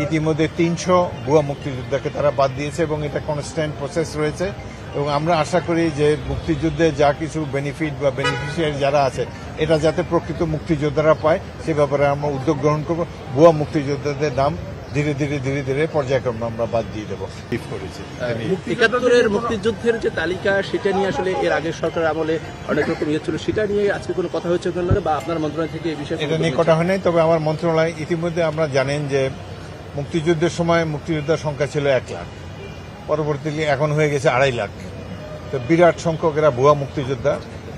ইতিমধ্যে ৩০০ ভুয়া মুক্তিযোদ্ধাকে তারা বাদ দিয়েছে এবং এটা কনস্ট্যান্ট প্রসেস রয়েছে এবং আমরা আশা করি যে মুক্তিযুদ্ধে যা কিছু বেনিফিট বা বেনিফিশিয়ারি যারা আছে এটা যাতে প্রকৃত মুক্তিযোদ্ধারা পায় সে ব্যাপারে আমরা উদ্যোগ গ্রহণ করব। ভুয়া মুক্তিযোদ্ধাদের নাম ধীরে ধীরে পর্যায়ক্রমে আমরা বাদ দিয়ে দেবো করেছি। ৭১-এর মুক্তিযুদ্ধের যে তালিকা সেটা নিয়ে আসলে এর আগের সরকার আমলে অনেক রকম ইয়ে ছিল, সেটা নিয়ে আজকে কোনো কথা হয়েছে বা আপনার মন্ত্রণালয় থেকে এই বিষয়ে? এটা নিয়ে কথা হয় নাই, তবে আমার মন্ত্রণালয় ইতিমধ্যে আমরা জানেন যে মুক্তিযুদ্ধের সময় মুক্তিযোদ্ধার সংখ্যা ছিল ১ লাখ, পরবর্তীতে এখন হয়ে গেছে ২.৫ লাখ। তো বিরাট সংখ্যক এরা ভুয়া মুক্তিযোদ্ধা।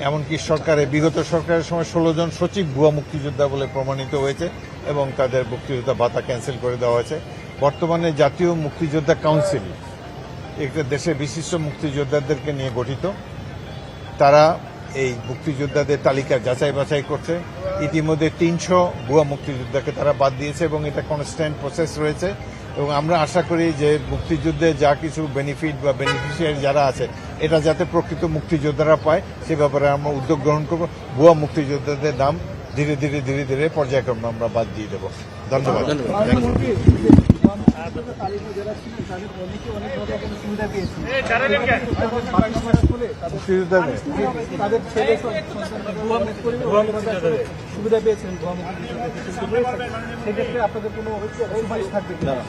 এমনকি বিগত সরকারের সময় ১৬ জন সচিব ভুয়া মুক্তিযোদ্ধা বলে প্রমাণিত হয়েছে এবং তাদের মুক্তিযোদ্ধা ভাতা ক্যান্সেল করে দেওয়া হয়েছে। বর্তমানে জাতীয় মুক্তিযোদ্ধা কাউন্সিল একটা দেশের বিশিষ্ট মুক্তিযোদ্ধাদেরকে নিয়ে গঠিত, তারা এই মুক্তিযোদ্ধাদের তালিকা যাচাই বাছাই করছে। ইতিমধ্যে ৩০০ ভুয়া মুক্তিযোদ্ধাকে তারা বাদ দিয়েছে এবং এটা কনস্ট্যান্ট প্রসেস রয়েছে এবং আমরা আশা করি যে মুক্তিযুদ্ধে যা কিছু বেনিফিট বা বেনিফিশিয়ারি যারা আছে এটা যাতে প্রকৃত মুক্তিযোদ্ধারা পায় সে ব্যাপারে আমরা উদ্যোগ গ্রহণ করব। ভুয়া মুক্তিযোদ্ধাদের নাম ধীরে ধীরে পর্যায়ক্রমে আমরা বাদ দিয়ে দেবো। ধন্যবাদ।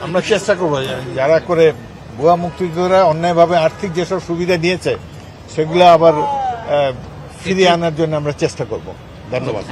আমরা চেষ্টা করবো যারা করে ভুয়া মুক্তিযোদ্ধারা অন্যায়ভাবে আর্থিক যেসব সুবিধা দিয়েছে সেগুলো আবার ফিরিয়ে আনার জন্য আমরা চেষ্টা করব। ধন্যবাদ।